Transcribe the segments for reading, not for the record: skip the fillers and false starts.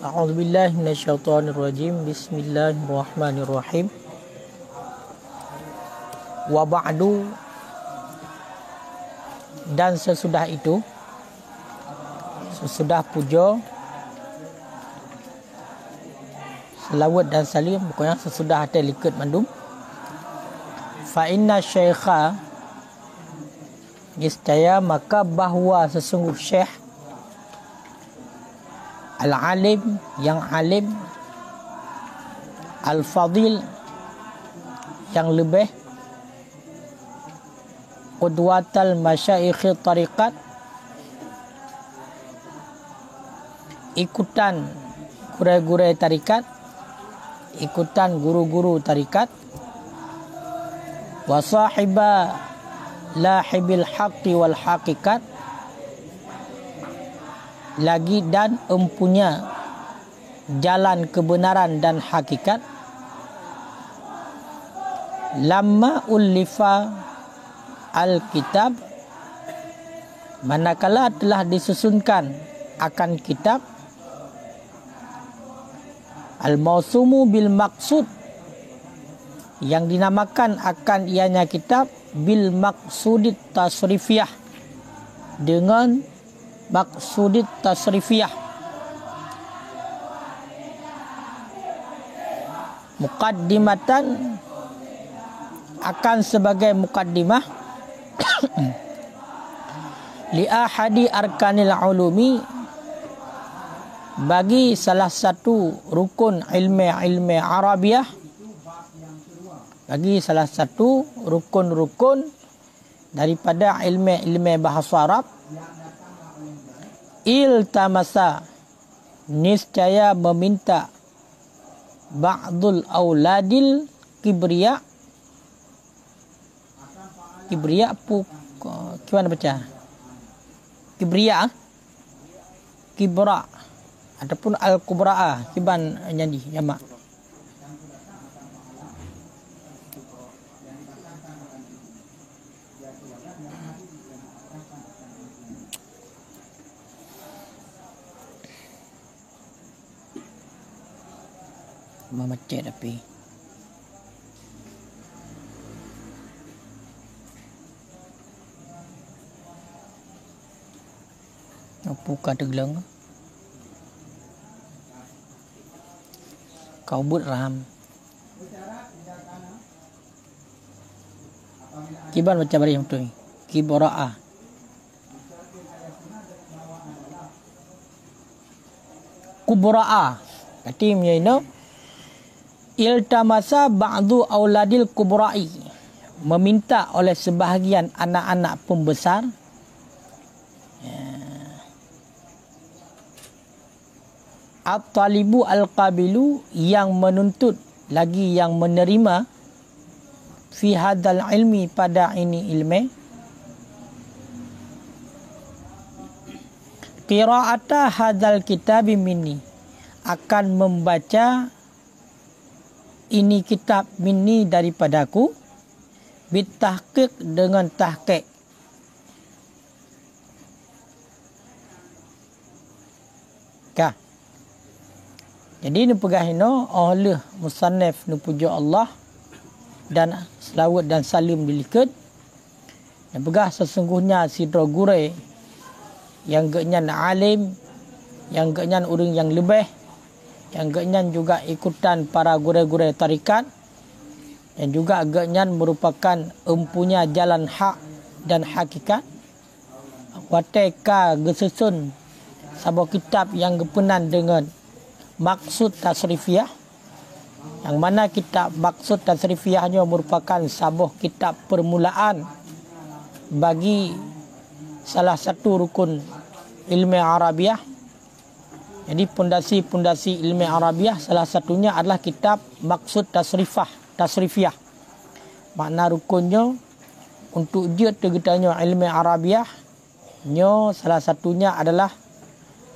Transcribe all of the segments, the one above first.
A'udzubillahi minasyaitonirrajim. Bismillahirrahmanirrahim. Wa ba'du, dan sesudah itu, sesudah puja, selawat dan salim, pokoknya sesudah atas likat mandum. Fa inna syaikha, niscaya maka bahawa sesungguh syekh al-alim, yang alim, al-fadil, yang lebih, qudwatal masyaikh tariqat, ikutan guru-guru tarikat, ikutan guru-guru tarikat, wa sahiba lahibil haqqi wal haqiqat, lagi dan empunya jalan kebenaran dan hakikat. Lamma ulifa al-kitab, manakala telah disusunkan akan kitab al-mausumu bil maksud, yang dinamakan akan ianya kitab bil maksudit tasrifiyah, dengan maksudit tasrifiyah, muqaddimatan, akan sebagai muqaddimah li ahadi arkanil ulumi, bagi salah satu rukun ilmu Arabiah, bagi salah satu rukun-rukun daripada ilmu bahasa Arab. Iltamasa, niscaya meminta, ba'dul auladil kibriya, kibriya gimana baca? Kibriya, kibra, ataupun al-kubraa, kiban nyanyi jamak. Memecet tapi apa kata gelang kau buat ram kiban baca bari yang tu kiboraa kuboraa berarti menyentuh. Iltamasa ba'du auladil kubrai, meminta oleh sebahagian anak-anak pembesar, at-talibu al-qabilu, yang menuntut lagi yang menerima, fi hadal ilmi, pada ini ilmu, qira'ata hadal kitabi minni, akan membaca ini kitab minni daripadaku, bitahqiq, dengan tahqiq. Kah. Jadi ni pegahino oleh musannaf nu puja Allah dan selawat dan salim dilikat. Dan pegah sesungguhnya si drogure yang genyan alim, yang genyan urang yang lebih, yang genyan juga ikutan para guru-guru tarikat, dan juga genyan merupakan empunya jalan hak dan hakikat. Wateka gesusun sebuah kitab yang gepenan dengan maksud tasrifiyah, yang mana kitab maksud tasrifiyahnya merupakan sebuah kitab permulaan bagi salah satu rukun ilmu Arabiah. Jadi pondasi-pondasi ilmu Arabiah salah satunya adalah kitab maksud tasrifiyah. Makna rukunnya untuk dia tergetanya ilmu Arabiah nyo, salah satunya adalah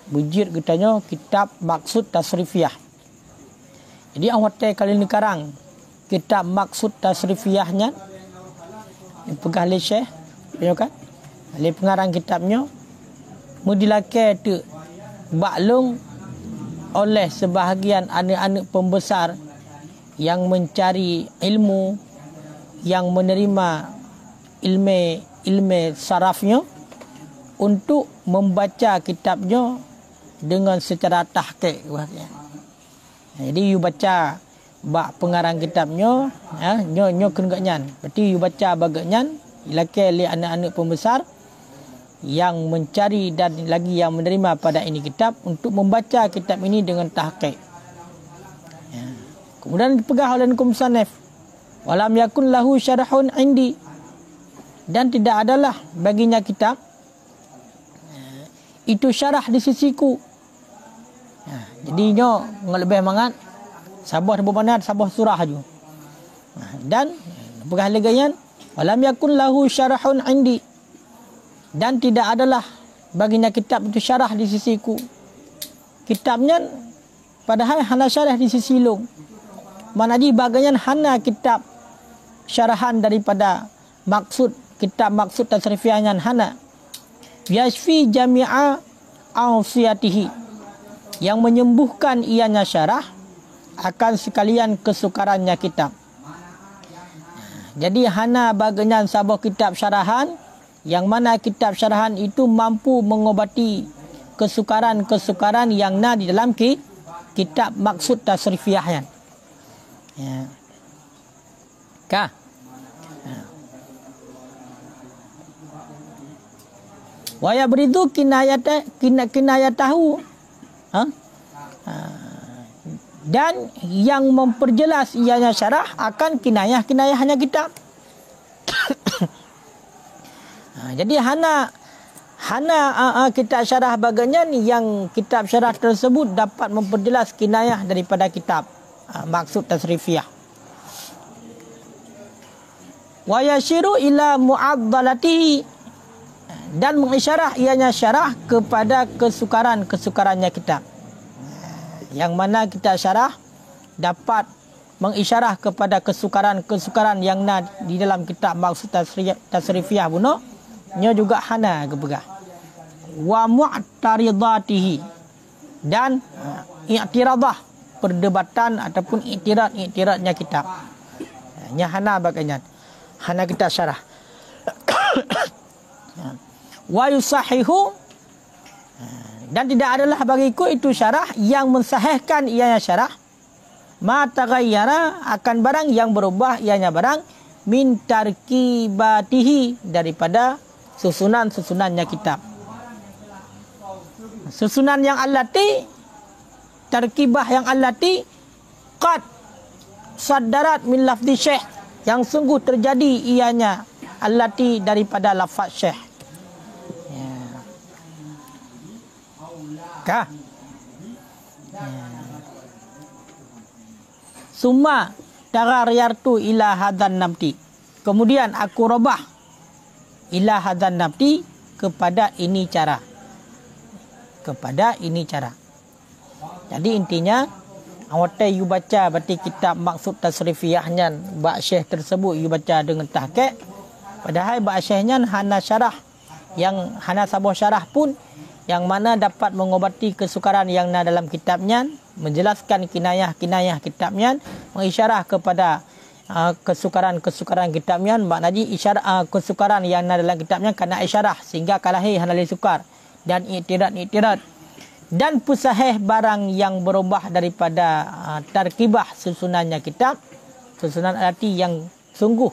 bujir getanya kitab maksud tasrifiyah. Jadi awak kali ni karang kitab maksud tasrifiyahnya pegah le syekh, kan? Le pengarang kitabnya mudilake tu baklung oleh sebahagian anak-anak pembesar yang mencari ilmu, yang menerima ilmu sarafnya untuk membaca kitabnya dengan secara tahqiq. Jadi you baca bak pengarang kitabnya, nyo kenggaknyan. Berarti you baca bagaknyan ilakai li anak-anak pembesar yang mencari dan lagi yang menerima pada ini kitab untuk membaca kitab ini dengan tahqiq. Kemudian dipegang oleh musannif, walam yakun lahu syarahun indi, dan tidak adalah baginya kitab itu syarah di sisiku. Jadi nyo lebih mangat sabah bermanat sabah surah ju. Dan pegang legayan, walam yakun lahu syarahun indi, dan tidak adalah baginya kitab itu syarah di sisiku. Kitabnya padahal hana syarah di sisi long. Mana di bagian hana kitab syarahan daripada kitab maksud tasrifiyahnya hana. Yashfi jami'a awsiyatihi, yang menyembuhkan ianya syarah akan sekalian kesukarannya kitab. Jadi hana bagian sabah kitab syarahan, yang mana kitab syarahan itu mampu mengobati kesukaran-kesukaran yang ada di dalam kitab maksud tasrifiyahnya. Ya. Kah? Wa yabridu kinayatahu. Dan yang memperjelas ianya syarah akan kinayah-kinayahnya kitab. Jadi hana kitab syarah bagian yang kitab syarah tersebut dapat memperjelas kinayah daripada kitab maksud tasrifiyah. Wa yashiru ila mu'addalatihi, dan mengisyarah ianya syarah kepada kesukarannya kitab. Yang mana kitab syarah dapat mengisyarah kepada kesukaran yang ada di dalam kitab maksud tasrifiyah buno, nya juga hana kepegah. Wa mu'taridatihi, dan i'tiradah, perdebatan ataupun i'tiradnya kitab. Nya hana bagainya. Hana kitab syarah. Wa yusahihu, dan tidak adalah bagiku itu syarah yang mensahihkan ianya syarah ma taghayyara, akan barang yang berubah ianya barang min tarkibatihi, daripada susunannya kitab. Susunan yang allati, tarkibah yang allati qad saddarat min lafzi syekh, yang sungguh terjadi ianya allati daripada lafaz syekh. Kah? Summa taghayyartu ila hadzan namti, kemudian aku robah ila hadzan namti, kepada ini cara. Jadi intinya awak you baca berarti kitab maksud tasrifiyahnya bak syekh tersebut you baca dengan tahqiq, padahal bak syekhnya hana syarah, yang hana sabah syarah pun yang mana dapat mengobati kesukaran yang ada dalam kitabnya, menjelaskan kinayah kitabnya, mengisyarah kepada kesukaran kitabnya, maknanya isyarah kesukaran yang ada dalam kitabnya karena isyarah sehingga kalahi hanali sukar, dan i'tirad dan pusahih barang yang berubah daripada tarkibah susunannya kitab, susunan arti yang sungguh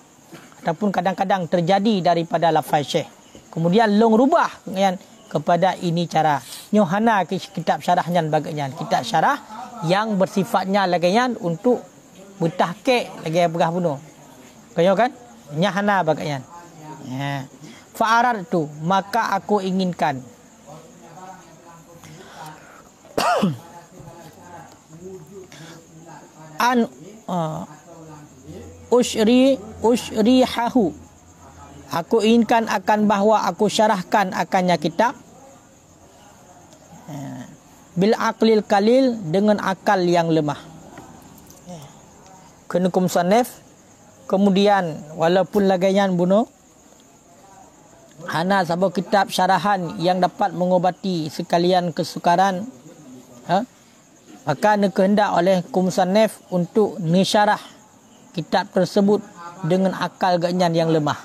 ataupun kadang-kadang terjadi daripada lafaz syekh, kemudian long rubah kepada ini cara. Nyohana kitab syarahnya bagainya kitab syarah yang bersifatnya lagian untuk bertahqiq lagi begah bunuh. Kaya kan? Nyahana bagainya. Ya. Fa'arar tu, maka aku inginkan. An ushrihahu, aku inginkan akan bahawa aku syarahkan akannya kitab bil aqlil kalil, dengan akal yang lemah. Kenukum sanef, kemudian walaupun lagayan bunuh hana sabab kitab syarahan yang dapat mengobati sekalian kesukaran maka dikehendak oleh musannif untuk mensyarah kitab tersebut dengan akal gaknyan yang lemah.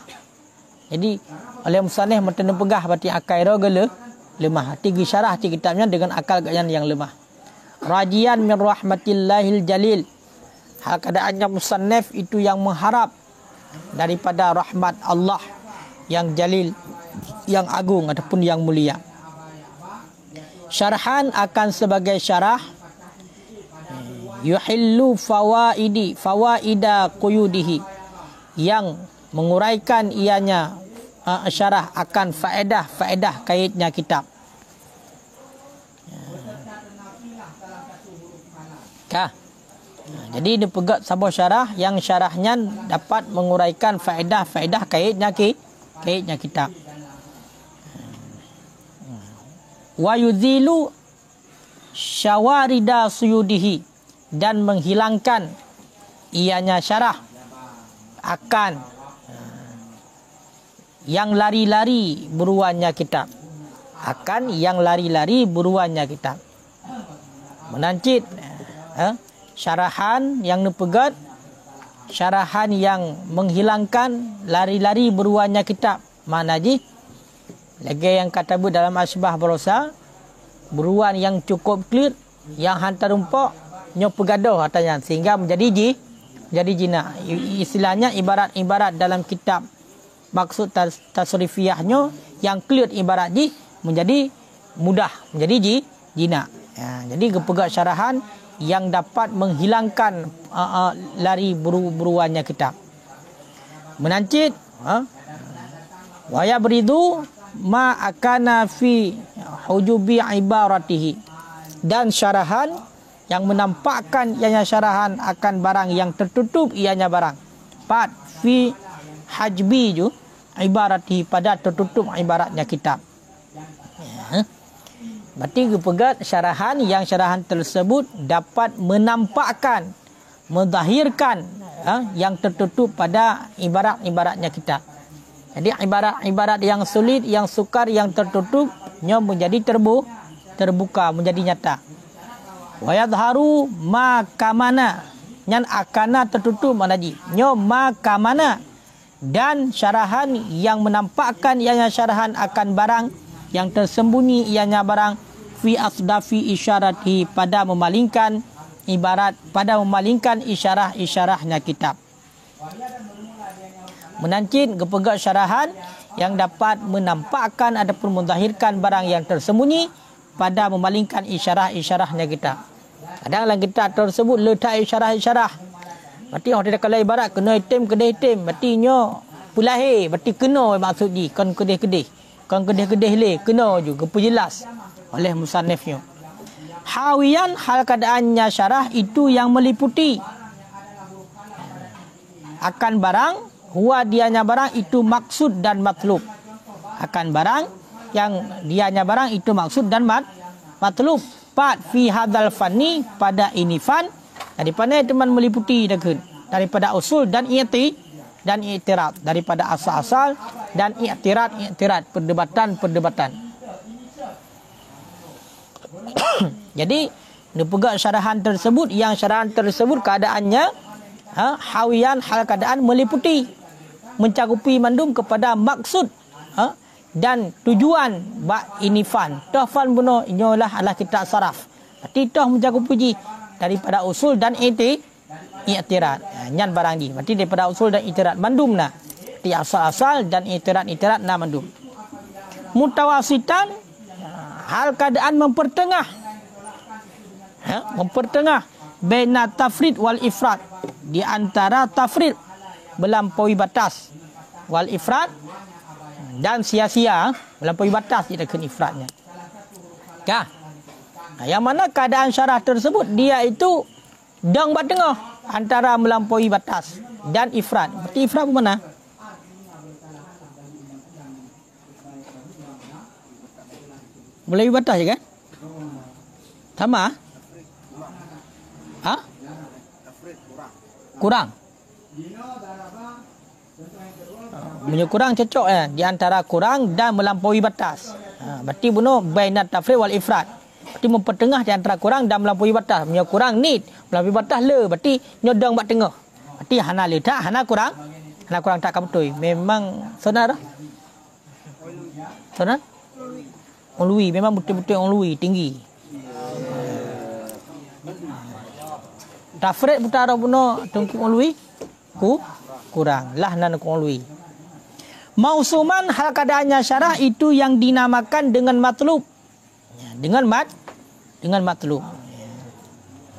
Jadi oleh musannif meten pegah berarti akal ro lemah. Hati syarah hati kitabnya dengan akal gaknyan yang lemah. Rajian min rahmatillahil jalil. Hal keadaannya musannif itu yang mengharap daripada rahmat Allah yang jalil, yang agung ataupun yang mulia. Syarhan akan sebagai syarah yuhillu fawaida quyudihi, yang menguraikan ianya syarah akan faedah kaitnya kitab. Jadi dia pegat sebuah syarah yang syarahnya dapat menguraikan faedah kaitnya kitab. Wa yuzilu syawarida suyudihi, dan menghilangkan ianya syarah akan yang lari-lari buruannya kitab. Akan yang lari-lari buruannya kitab. Menancit syarahan yang dipegat, syarahan yang menghilangkan lari-lari buruannya kitab. Mana ji? Lagi yang kata dalam asbah berosa, buruan yang cukup clear, yang hantar rumpok nyo pegadoh katanya, sehingga menjadi jina. Istilahnya ibarat dalam kitab maksud tasrifiyahnya yang clear ibarat ji menjadi mudah, menjadi jina. Jadi kepegat syarahan yang dapat menghilangkan lari buruannya kitab. Menancit wa yabridu ma akana fi hujubi ibaratihi, dan syarahan yang menampakkan ianya syarahan akan barang yang tertutup ianya barang. Pat fi hajbi ju ibaratihi, pada tertutup ibaratnya kitab. Berarti kepegat syarahan yang syarahan tersebut dapat menampakkan, menzahirkan yang tertutup pada ibarat-ibaratnya kitab. Jadi ibarat-ibarat yang sulit, yang sukar, yang tertutup nya menjadi terbuka, menjadi nyata. Wa yadharu ma kamana, nyan akana tertutup manaji. Nyo ma kamana, dan syarahan yang menampakkan ianya syarahan akan barang yang tersembunyi ianya barang fi asdafi isyarati, pada memalingkan ibarat, pada memalingkan isyarah-isyarahnya kitab. Menancit kepegat syarahan yang dapat menampakkan ataupun menzahirkan barang yang tersembunyi pada memalingkan isyarah-isyarahnya kitab. Kadang dalam kitab tersebut letak isyarah-isyarah. Berarti orang tidak kalau ibarat kena hitam kedai hitam, berarti nyo pulahir, berarti kena maksud di kan kedai-kedai. Kan kedai-kedai le kena juga jelas oleh musannifnya. Hawiyan, hal keadaannya syarah itu yang meliputi akan barang, huwa dianya barang itu maksud dan matlub. Akan barang yang dianya barang itu maksud dan matlub. Pat fi hadzal fanni, pada ini fan, daripada teman meliputi daripada usul dan i'tirad, daripada asal-asal dan i'tirad, perdebatan. Jadi dipegat syarahan tersebut, yang syarahan tersebut keadaannya hawiyan, hal keadaan meliputi, mencakupi mandum kepada maksud dan tujuan inifan. Tohfan buno inyolah adalah kitab saraf. Berarti toh mencakupi daripada usul dan i'tirad. Nyan barang ji. Berarti daripada usul dan i'tirad mandum na. Di asal-asal dan i'tirad na mandum. Mutawasitan, hal keadaan mempertengah. Mempertengah baina tafrid wal ifrat, di antara tafrid melampaui batas, wal ifrat dan sia-sia melampaui batas di dekat ifratnya. Yang mana keadaan syarah tersebut dia itu dang batengah antara melampaui batas dan ifrat. Berarti ifrat mana? Melampaui batas je kan? Sama? Kurang. Kurang cocok di antara kurang dan melampaui batas. Berarti bunuh bainat tafrid wal ifrat. Berarti mempertengah di antara kurang dan melampaui batas. Punya kurang ni melampaui batas le. Berarti nyodong buat tengah. Berarti hana le tak, hana kurang. Hana kurang tak betul. Memang senar. Senar? Orang lui. Memang betul-betul orang lui. Tinggi. Tafrid putara puno tungkuk orang lui. Kurang. Lah nan orang lui. Mausuman hal keadaannya syarah itu yang dinamakan dengan matlub. Dengan matlub.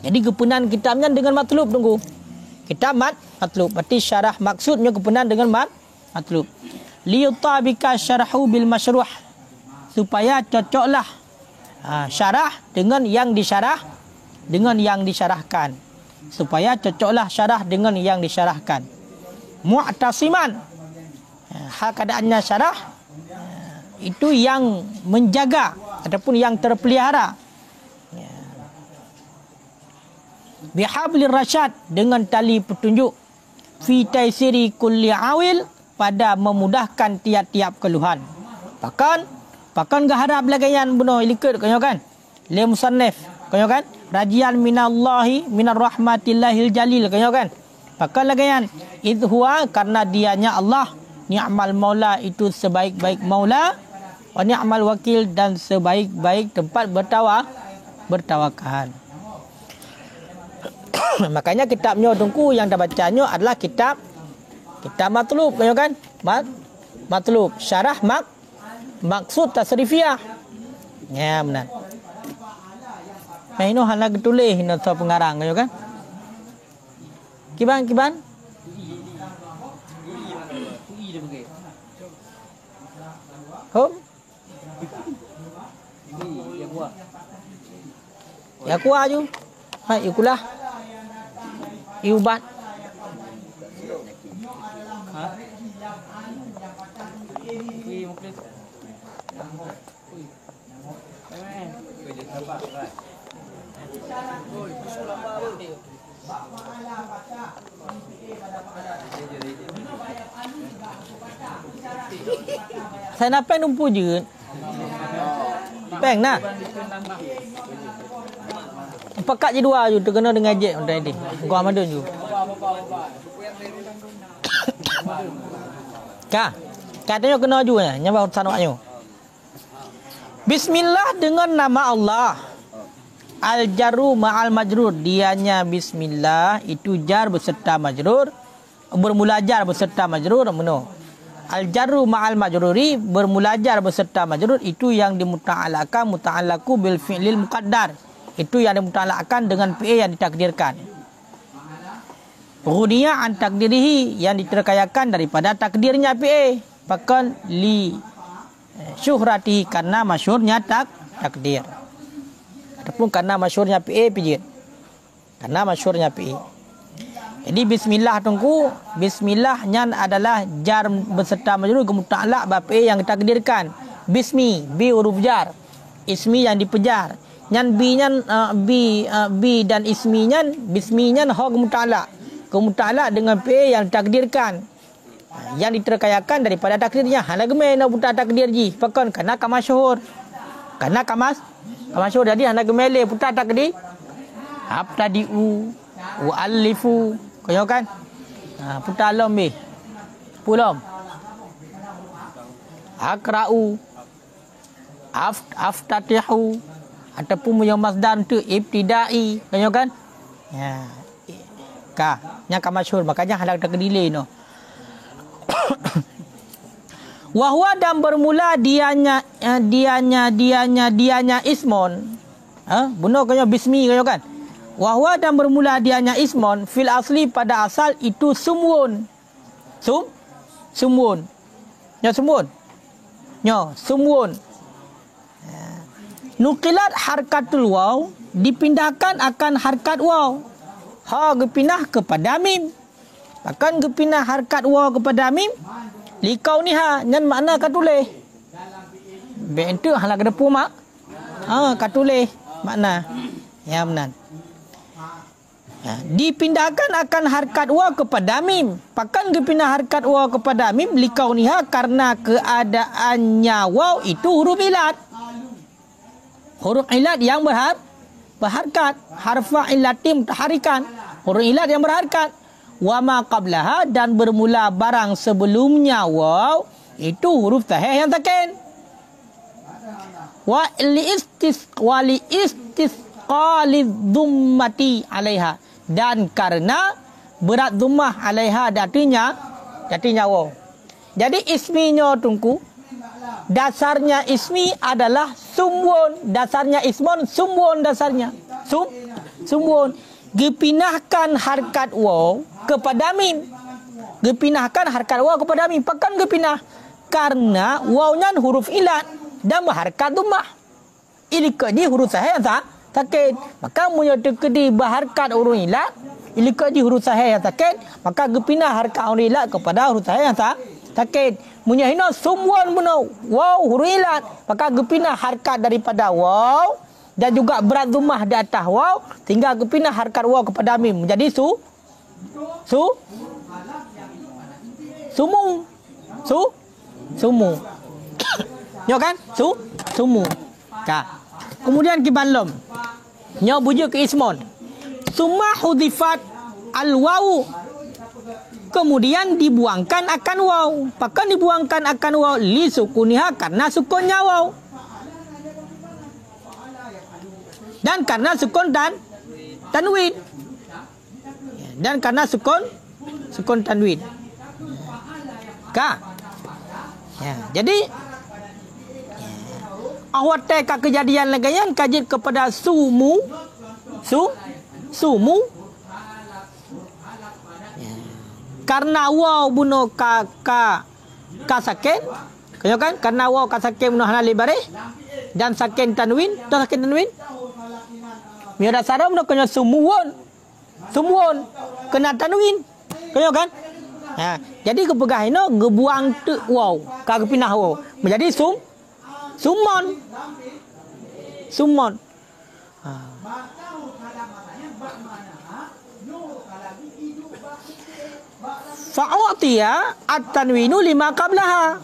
Jadi kepenan kitabnya dengan matlub tunggu. Kitab matlub. Berarti syarah maksudnya kepenan dengan matlub. Liyutabika syarahu bil masyruh. Supaya cocoklah syarah dengan yang disyarah dengan yang disyarahkan. Supaya cocoklah syarah dengan yang disyarahkan. Mu'tasiman. Hal keadaannya syarah itu yang menjaga ataupun yang terpelihara. Bihablir rasyad dengan tali petunjuk. Fi taisiri kulli awil pada memudahkan tiap-tiap keluhan. Pakan gaharap lagayan bunuh ilikut kanyo kan. Le musannif kanyo kan. Rajian minallahi minar rahmatillahil jalil kanyo kan. Pakan lagayan idhuwa karena dianya Allah. Ni'mal maula itu sebaik-baik maula. Wa ni'mal wakil dan sebaik-baik tempat bertawakal. Makanya kitabnya tungku yang dah bacanya adalah kitab matlub kan? Matlub syarah maksud tasrifiyah. Ya benar. Ini hanya tulis hina pengarang kan? Kiban Hom? Ya kuah ju. Hai ikulah. Iubat. Ha? Saya nak peng numpu je. Peng nak. Pekat je dua je terkena dengan jet orang tadi. Gua Ramadan je. Katanya kena je ya, nyambah sanaknya. Bismillah dengan nama Allah. Al-jarru ma'al majrur. Dianya bismillah itu jar beserta majrur. Bermula jar beserta majrur. Al-jarru ma'al majruri bermula jar beserta majrur itu yang dimuta'alakan muta'alaku bil fi'lil muqaddar. Itu yang dimuta'alakan dengan fi'il yang ditakdirkan. Ghuniya an takdirihi yang diterkayakan daripada takdirnya fi'il. Bahkan li syuhratihi karena masyhurnya takdir. Ataupun karena masyhurnya fi'il. Karena masyhurnya fi'il. Jadi bismillah tunggu. Bismillahnya adalah jar beserta majrur muta'allaq bape yang ditakdirkan. Bismi bi huruf jar. Ismi yang dipejar. Nyan bi nyan bi dan isminya bisminya ha muta'allaq. Muta'allaq dengan pe yang ditakdirkan. Yang diterkayakan daripada takdirnya. Hala gemai nak putar takdir ji. Pakan karena kamasyhur. Karena kamasyhur jadi hala gemai le putar takdir. Abtadi'u wa alifu. Kau kan? Putar lam be. Pulam. Akra'u. Aftatihu. Ataupun punya masdar tu ibtidai. Kau kan? Ya. Yang kamasyhur. Makanya halak tak delay no. Wahwa dan bermula dianya ismon. Benar kau bismi kau kan? Wahwa dan bermula dianya ismon fil asli pada asal itu sumun. Sumun. Ya sumun. Ya sumun. Nukilat harkatul waw dipindahkan akan harkat waw. Ha dipindah kepada mim. Akan dipindah harkat waw kepada mim. Likau niha nyan makna katuleh. Bentuk halak depu mak. Katuleh makna. Ya benar. Dipindahkan akan harkat wa kepada mim. Pakan dipindah harkat wa kepada mim likauniha karena keadaannya waw itu huruf ilat. huruf ilat yang berharkat, harfa ilatim taharikan, huruf ilat yang berharkat. Wa ma qablaha, dan bermula barang sebelumnya waw itu huruf sahih yang sakin. Wa li istisqali dhummati alaiha, dan karena berat dhummah alaiha datinya waw. Jadi isminya tungku, dasarnya ismi adalah sumbun, dasarnya ismon sumbun, dasarnya sumbun. Dipinahkan harkat waw kepada mim. Dipinahkan harkat waw kepada mim. Pakan dipinah karena wawnya huruf ilat dan berharkat dhammah. Ini kedi huruf sahih yang sakit. Maka menyatakan berharkat huruf ilat, ini kedi huruf sahih yang sakit, maka dipinah harkat huruf ilat kepada huruf sahih yang sakit. Munyahina sumwan buno waw huruf ilat, maka dipinah harkat daripada waw dan juga berat dhammah di atas waw, tinggal dipinah harkat waw kepada mim menjadi sumu. Nyo kan? Sumu. Ka. Kemudian kibalom. Nyo bujuk ke ismon. Summa hudifat al waw. Kemudian dibuangkan akan waw. Pakan dibuangkan akan waw li sukuniha, karena sukunnya waw. Dan karena sukun dan tanwin. Dan karena sukun tanwin. Ka. Ya, jadi awat teka kejadian lagayan kajit kepada sumu. Ya. Karena waw buno ka saken. Kaya kan? Karena waw ka saken buno hanali bareh. Dan saken tanwin, Mira saram no kena sumuwon kena tanwin, kaya kan? Ha, jadi kepegah ino gebuang tu waw, kagak pinah waw menjadi sumon. Ha. Fa'utiya at-tanwinu lima qablaha,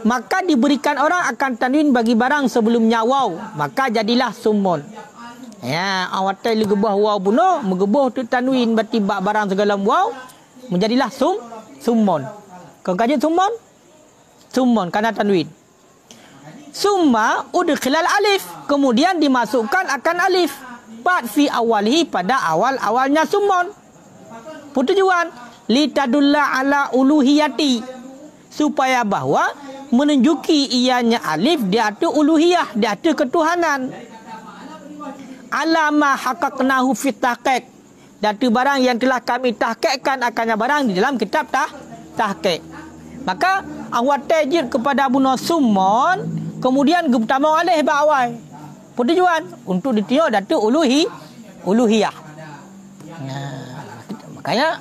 maka diberikan orang akan tanwin bagi barang sebelumnya waw, maka jadilah sumon. Ya, awat tai gebah waw buno, megebah tu tanwin berarti barang segala waw menjadilah summon. Kau kaji summon karena tanwin. Summa udkhilal alif, kemudian dimasukkan akan alif. Pat fi awalihi, pada awalnya summon. Tujuan litadulla ala uluhiyati, supaya bahwa menunjuki ianya alif di atas uluhiyah, di atas ketuhanan. Alama hakaknahu fit tahqiq, datu barang yang telah kami tahqiqkan akannya barang di dalam kitab tahqiq. Maka awat tajid kepada buno summon, kemudian gubtama alih ba'awai. Tujuan untuk ditiok datu uluhiyah. Makanya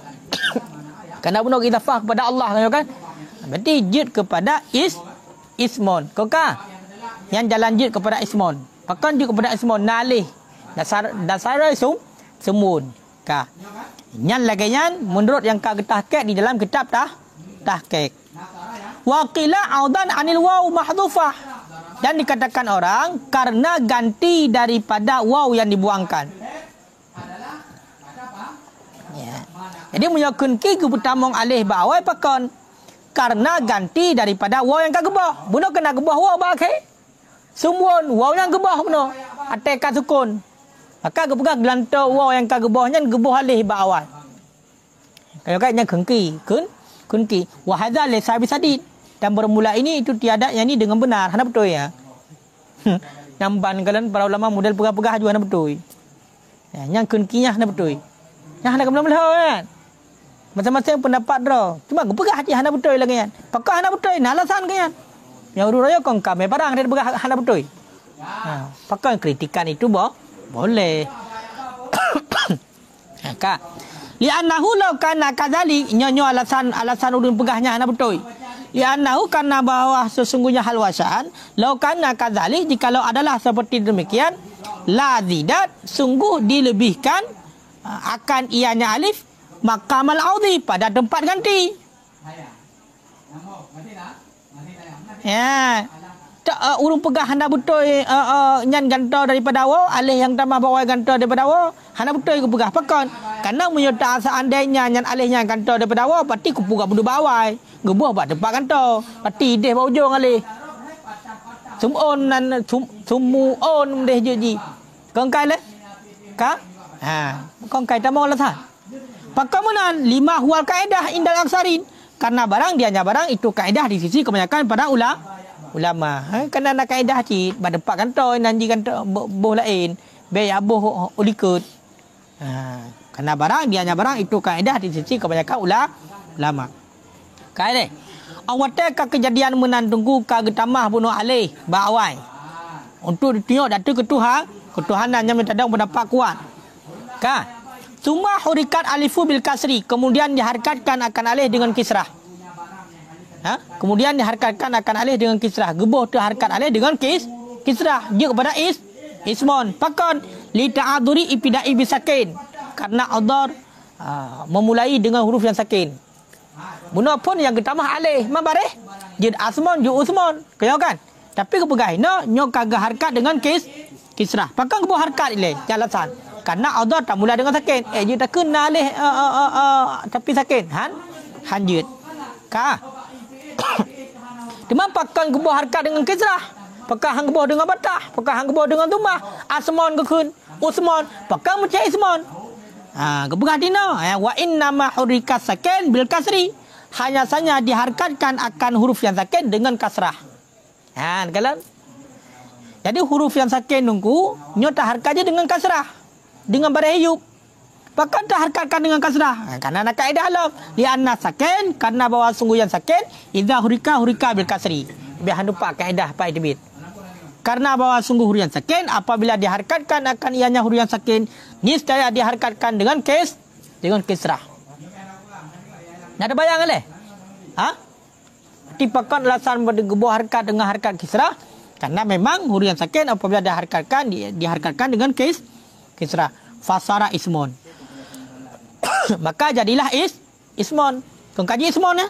karena buno kita fah kepada Allah kan. Berarti jid kepada ismon. Kokah yang jalan jid kepada ismon. Pakan jid kepada ismon nalih. Dasar sumun. Ka. Nyan lagi nyan menurut yang ka tahqiq di dalam kitab tahqiq. Wa qila audan anil waw mahdhufah, dan dikatakan orang karena ganti daripada waw yang dibuangkan. Ya. Jadi menyokun ki kebutamong alih bawai pakon karena ganti daripada waw yang kagebah. Buno kena gebah waw bakai. Sumun waw yang gebah buno. Ateka sukun. Maka kepegang gelantau waw yang kagebahnya gebah alih bawai. Kalau kaitnya kengki, kunki. Wa hadza laysa bisadid. Dan bermula ini itu tiada yang ini dengan benar. Hana betul ya. Namban kalian para ulama model pegah-pegah juga hana betul. Ya, yang kunkinya hana betul. Yang hana benar-benar kan. Macam-macam pendapat draw. Cuma pegah hati hana betul lagi kan. Pakah hana betul, alasan kan. Yang urut raya kong kami barang dia pegah hana betul. Ha, pakah kritikan itu boleh. Kak. Li'annahu law kana kadzalik, nyonyo alasan ulun pegahnya hana betul. Li'annahu karena bahwa sesungguhnya hal wasaan, law kana kadzalik, jikalau adalah seperti demikian, la zidat, sungguh dilebihkan akan ianya alif maqamal audhi, pada tempat ganti. Ya. urung pegah hana betul nyan gantau daripada awal, alih yang tambah bawah gantau daripada awal, hana betul ku pegah pakon. Karena menyerta seandainya nyan alihnya gantau daripada awal, pasti ku pegah budu bawah. Gebuh bak depan gantau, pasti deh bau ujung alih. Sumuon nan sumuon deh ji. Kongkai le? Ka? Kongkai tamau lah sah. Pakamanan 5 huwal kaedah indal aksarin. Karena barang dia nya barang itu kaedah di sisi kebanyakan para ulama. Karena nak kaedah cit badepak kantoi nanji kantoi boh lain, be ya boh ulikut. Karena barang dia nya barang itu kaedah di sisi kebanyakan ulama. Kaedah. Awate ka kejadian menantungku ka getamah bunuh alih bawai. Untuk ditengok datu ketuhanannya mentadang pendapat kuat. Ka Suma hurikat alifu bil kasri, kemudian diharkatkan akan alih dengan kisrah. Kemudian diharkatkan akan alih dengan kisrah. Gebuh tu harkat alih dengan kisrah. Dia kepada ismon. Pakon li ta'aduri ibtidai bisakin. Karena adar memulai dengan huruf yang sakin. Bunuh pun yang ketamah alih mabareh. Jid asmon ju usmon. Kaya kan? Tapi kepegai no nyo kagak harkat dengan kisrah. Pakon gebuh harkat ile jalasan. Karena Allah tak mula dengan sakin. Dia tak kena alih tapi sakin. Han jid. Ka. Demam pakan gebuh harkat dengan kisrah. Pakan hang gebuh dengan batah. Pakan hang gebuh dengan tumah. Asmon kekun. Usmon. Pakan macam ismon. Gebuh hadina. Wa inna ma hurikat sakin bil kasri. Hanya saja diharkatkan akan huruf yang sakin dengan kasrah. Kalau jadi huruf yang sakin nunggu. Nyota harkatnya dengan kasrah. Dengan barahiyub. Pakan tak harkatkan dengan kasrah. Karena nak kaedah alam. Lianna sakin. Karena bahawa sungguh yang sakin. Idza hurika bil kasri. Biar lupa kaedah Pak Idbit. Karena bahawa sungguh huruf yang sakin. Apabila diharkatkan akan ianya huruf yang sakin. Niscaya diharkatkan dengan kisrah. Ada bayang oleh? Tipakan alasan bergebuh harkat dengan harkat kisrah. Karena memang huruf yang sakin apabila diharkatkan dengan kisrah. Fasara ismon. Maka jadilah ismon. Kaji ismon ya.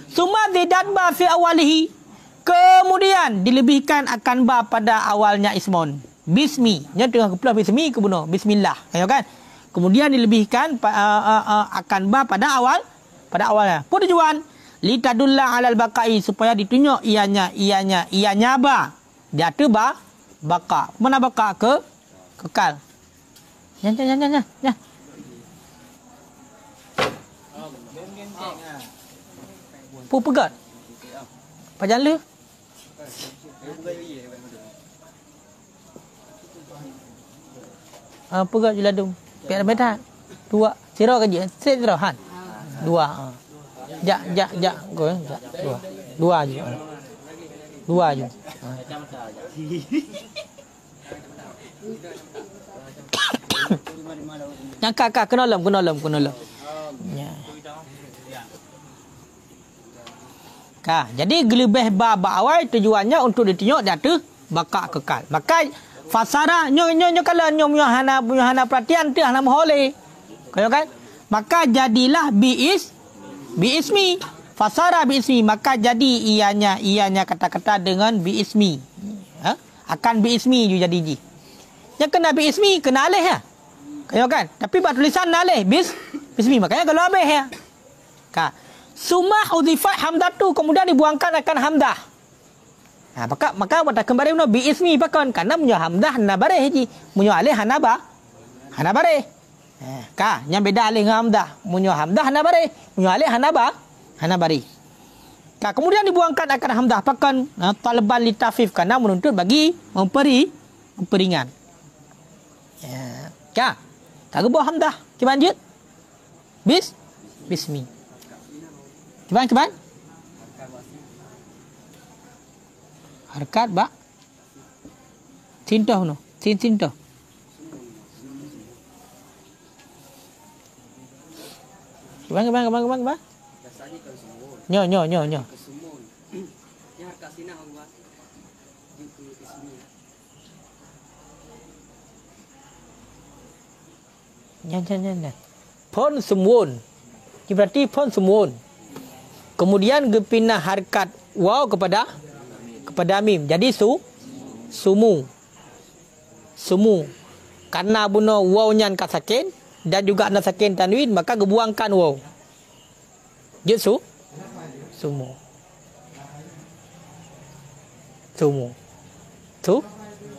Suma zidat ba fi awalihi. Kemudian dilebihkan akan ba pada awalnya ismon. Bismi. Nya tengah kepelah bismi kebunuh. Bismillah. Ya kan? Kemudian dilebihkan akan ba pada awalnya. Apa tujuan? Litadulla alal baqai, supaya ditunjuk ianya ba. Dia tu ba baqa. Mana baqa kekal. Ya. Pu pegat. Pajan lu. Pegat jeladum. Piat beta. 2. Siro kaji. Siro han. 2. Jak. Go jak. 2 je. 2 je. Yang kakak kena lem. Ya. Jadi gelebih ba awal tujuannya untuk ditunjuk datu baka kekal. Maka fasara nyo kalau nyo punya hana perhatian tu hana mohole. Kau kan? Maka jadilah bi ismi. Fasara bi ismi, maka jadi ianya kata-kata dengan bi ismi. Akan bi ismi ju jadi ji. Yang kena bi ismi kena alih ya. Kau kan? Tapi buat tulisan alih bismi, makanya kalau alih ya. Sumah udhifat hamdatu, kemudian dibuangkan akan hamdah. Maka pada kembali bi ismi pakon, karena munyo hamdah hana bareh ji, munyo alih hana bareh. Yang beda alih dengan hamdah, munyo hamdah hana bareh, munyo alih hana bareh. Kemudian dibuangkan akan hamdah pakon, talaban litafif, karena menuntut bagi memperingan. Tak gebuh hamdah. Kiban jut? Bismi. Kiban? Harkat ba? Tintoh no. Tintoh. Kiban. Nyo. Nyan. Pon semun. Berarti pon semun. Kemudian gepinah harkat waw kepada kepada mim. Jadi sumu. Karena bunuh waw nyan ka sakin dan juga na sakin tanwin, maka gebuangkan waw. Jid sumu.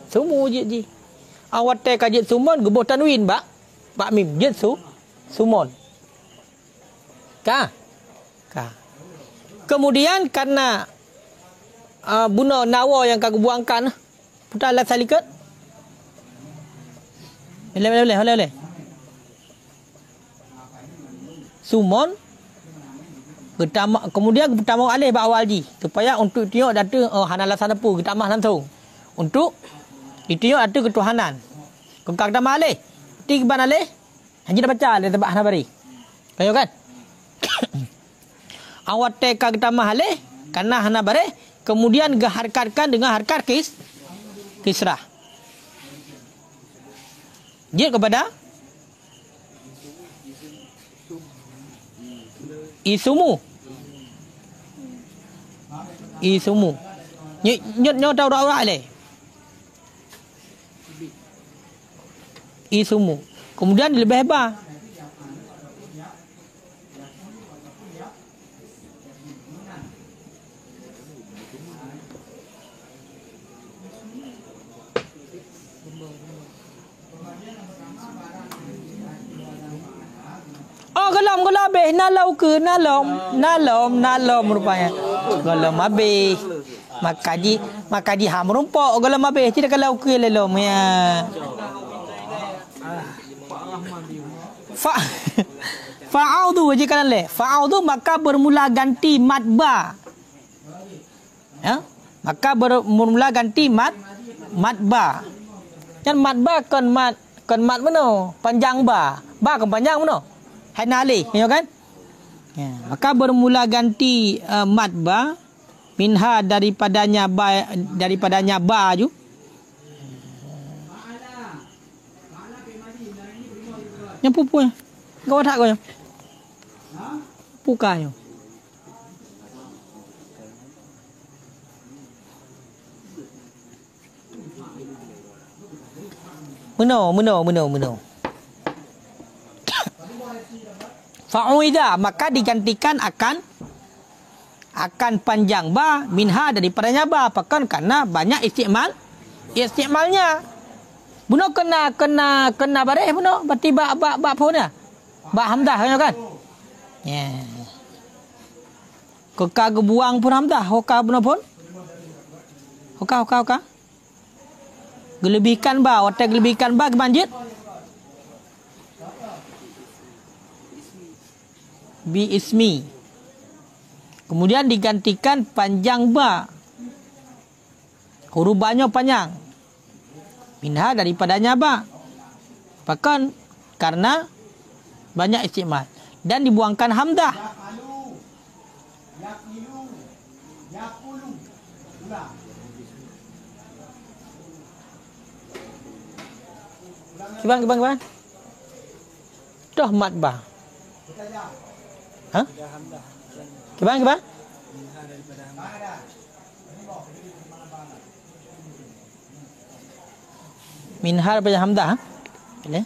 Sumu jid. Awat te ka jid sumon gebuh tanwin ba mim jid sumon. Ka. Kemudian karena bunuh nawa yang ka gebuangkan putar la salikat. Boleh. Sumon kemudian pertama alih ba awal ji supaya untuk tengok data hanalah sanapu kita mah langsung untuk ditengok data ketuhanan kekak tambah alih ti ban alih haji dah baca dia tebak hanabari kayo kan awat te ka tambah alih karena hanabari kemudian geharkatkan dengan harkat kisrah jid kepada isumu nyot tahu dak le isumu kemudian lebih hebat Galam habis nalau ke nalom rupanya galam habis makaji ham rumpok galam habis tidak kalau ke lelom ya fa'audu je kan le fa'audu maka bermula ganti mad ba ya maka bermula ganti mad ba kan mad ba kon mad mana panjang ba kan panjang mana Hanali, ya kan? Ya, maka bermula ganti matba minha daripadanya ba ju. Yang pupunya. Kau tak kau yang? Pukanya. Meno. Fa'uida maka digantikan akan panjang ba minha daripadanya ba pakan karena banyak istimalnya buno kena bareh buno berarti ba phone ba hamdah kan ya keka gebuang pun hamdah hoka buno pun hoka gelebihkan ba watak gelebihkan ba kebanjit bi ismi kemudian digantikan panjang ba huruf banyak panjang minha daripadanya ba bahkan karena banyak istimal dan dibuangkan hamdah Gimana? Dah mat ba hah? Gimana? Minha daripada hamdah. Boleh?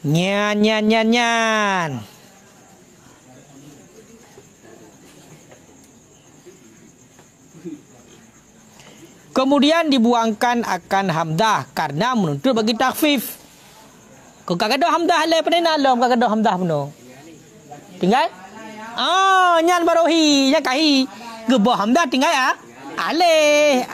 Nyan. Kemudian dibuangkan akan hamdah karena menuntut bagi takhfif. Kau kagak ada hamdah le pada nalom kagak ada hamdah penuh. Tinggal? Nyan barohi, nya kahi. Gebah hamdah tinggal ah. Alih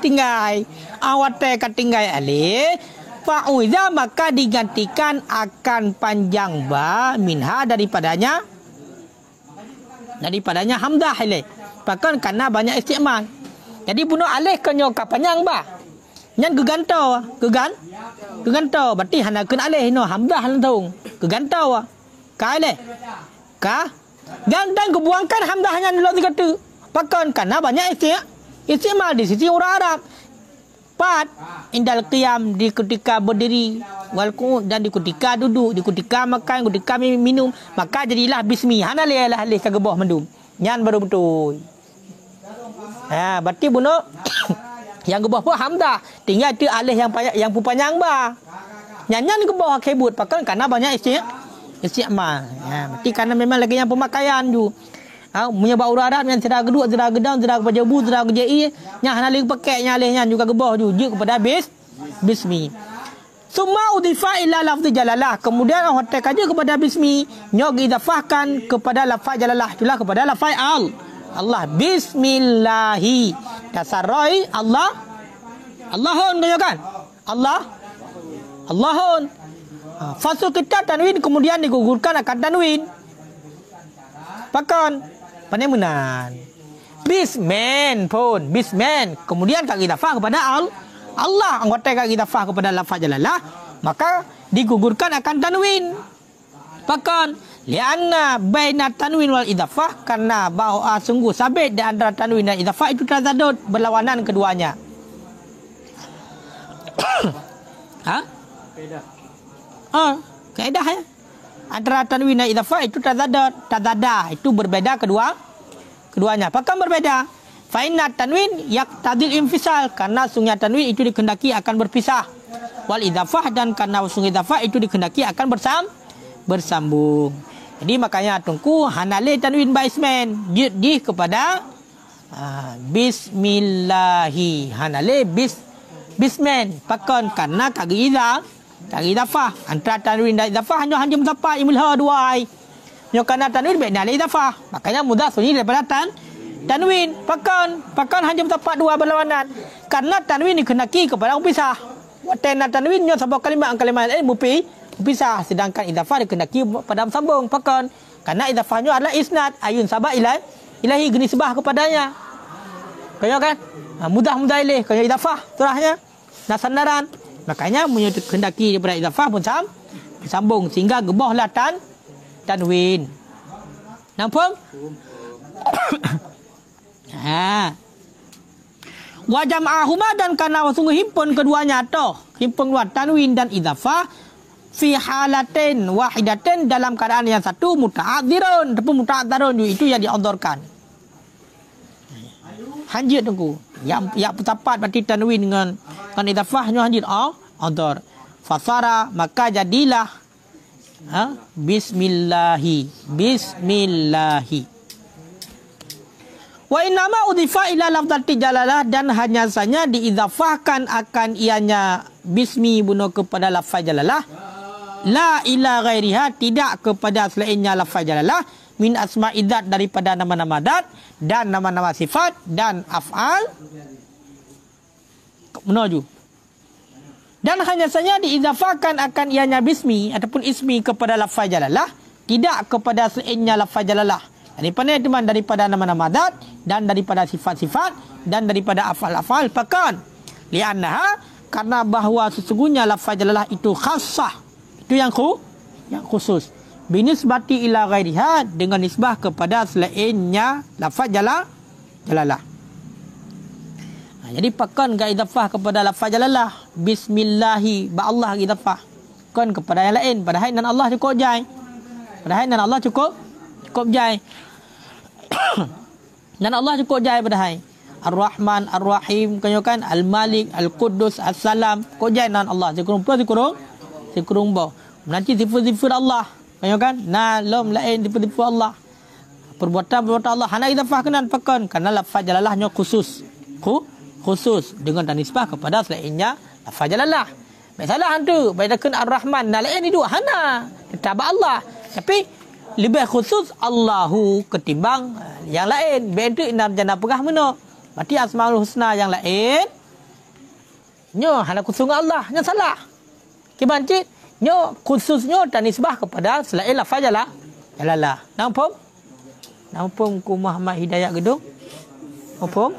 tinggal. Awat te tinggal alih. Fa'uidza maka digantikan akan panjang ba minha daripadanya hamdah alih. Bahkan karena banyak istimal. Jadi bunuh alih kenyo ka panjang ba. Nyan gegantau berarti hana kena alih no hamdah lantung gegantau ka alih ka dan kebuangkan hamdahnya dalam kata pakan karena banyak istimal di sisi orang Arab pat indal qiyam di ketika berdiri wal qu'ud dan di ketika duduk di ketika makan ketika minum maka jadilah bismi hana alih ka gebah mendum Nyan baru betul. Berarti bunuh yang ke bawah hamzah. Tinggal tu alif yang panjang ba. Nyan ke bawah kebut pakai karena banyak isti'mal. Berarti karena memang lagi yang pemakaian ju. Punya bau Arab yang sedar geduk, sedar gedang, sedar pajabu, sedar kejai. Yang hanaling pakai nyalih juga ke bawah ju. Kepada bismi. Summa udhifa ila lafzi jalalah. Kemudian hotel kaja kepada bismi. Nyog idafahkan kepada lafaz jalalah. Itulah kepada lafaz Allah. Bismillahi. Dasar roi Allah. Allahun kan? Allahun. Fasul kita tanwin kemudian digugurkan akan tanwin. Pakon. Penemunan. Bismen pun. Bismen. Kemudian kaki idafah kepada Allah. Anggota kaki idafah kepada lafaz jalalah. Maka digugurkan akan tanwin. Pakon. Lianna baina tanwin wal idafah. Karena bahawa sungguh sabit di antara tanwin dan idafah itu tazadud. Berlawanan keduanya. Kaedah ya. Antara tanwin dan idafah itu tazadah. Itu berbeda keduanya. Apakah berbeda? Fa'inna tanwin yaqtadil infisal. Karena sungguh tanwin itu dikehendaki akan berpisah. Wal idafah dan karena sungguh idafah itu dikehendaki akan bersambung. Jadi makanya tungku hanale tanwin baismen. Di kepada bismillahi. Hanale bismen. Pakon karena kagi idafah antara tanwin dan idafah hanya mutapa imulha duai. Nyo kana tanwin beda dari idafah. Makanya mudah sunyi daripada tanwin. Pakon hanya mutapa dua berlawanan. Karena tanwin dikehendaki kepada pisah. Watena tanwin nyo sabab kalimat lain berpisah, sedangkan idafah dikehendaki pada sambung. Pakon karena idafahnya adalah isnad ayun sabab ilahi genisbah kepadanya. Kaya kan? Mudah ilih kaya idafah surahnya. Nah sandaran. Makanya kehendaki daripada idafah pun sambung sehingga gebahlah tanwin. Nampak? Wa jam'ahuma dan karena sungguh himpun keduanya himpun dua tanwin dan idafah fi halatin wahidatin dalam keadaan yang satu muta'adzirun ataupun muta'adzarun itu yang diodorkan. Hanjit tunggu. Yang tepat berarti tanwin dengan idafahnya hanjit odor. Fasara maka jadilah bismillahi. Wa innama udhifa ila lafzati jalalah dan hanya saja diidafahkan akan ianya bismi bunuh kepada lafaz jalalah. La ila ghairiha tidak kepada selainnya lafaz jalalah min asma'idzat daripada nama-nama zat dan nama-nama sifat dan af'al menuju. Dan hanya saja diidafahkan akan ianya bismi ataupun ismi kepada lafaz jalalah, tidak kepada selainnya lafaz jalalah. Daripada nama-nama zat dan daripada sifat-sifat dan daripada af'al-af'al. Pakon li'annaha karena bahawa sesungguhnya lafaz jalalah itu khassah. Itu yang khusus. Binisbati ila ghairiha dengan nisbah kepada selainnya lafaz jalalah. Jadi pakon ga idafah kepada lafaz jalalah. Bismillahi ba Allah idafah. Kon kepada yang lain padahal dan Allah cukup jai. Cukup jai. Dan Allah cukup jai padahal. Ar-Rahman, Ar-Rahim, kan Al-Malik, Al-Quddus, As-Salam. Kau jai nan Allah. Zikrung bau. Nanti sifat-sifat Allah. Kan? Nah, lom lain sifat-sifat Allah. Perbuatan Allah. Hana idafah kenan pakon. Karena lafaz jalalahnya khusus. Khusus. Dengan tanisbah kepada selainnya lafaz jalalah. Baik salah hantu. Baik kan Ar-Rahman. Nah, lain itu. Hana. Tetap Allah. Tapi lebih khusus Allahu ketimbang yang lain. Beda inar jana pegah mana. Berarti Asmaul Husna yang lain. Nyo hana khusus Allah. Yang salah. Kibancit. Nyo khususnya tanisbah kepada selain lafaz jalalah. Nampak? Nampak ku Muhammad Hidayat Gedung? Nampak?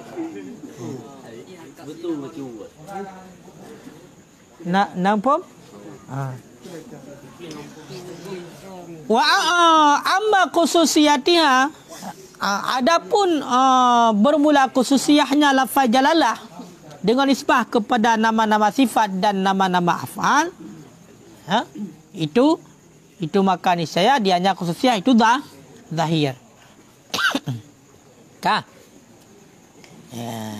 Betul. Nampak? Wa amma khususiyatiha adapun bermula khususiyahnya lafaz jalalah dengan nisbah kepada nama-nama sifat dan nama-nama af'al itu maka niscaya dianya khususiyah itu zahir. Kah? Ya.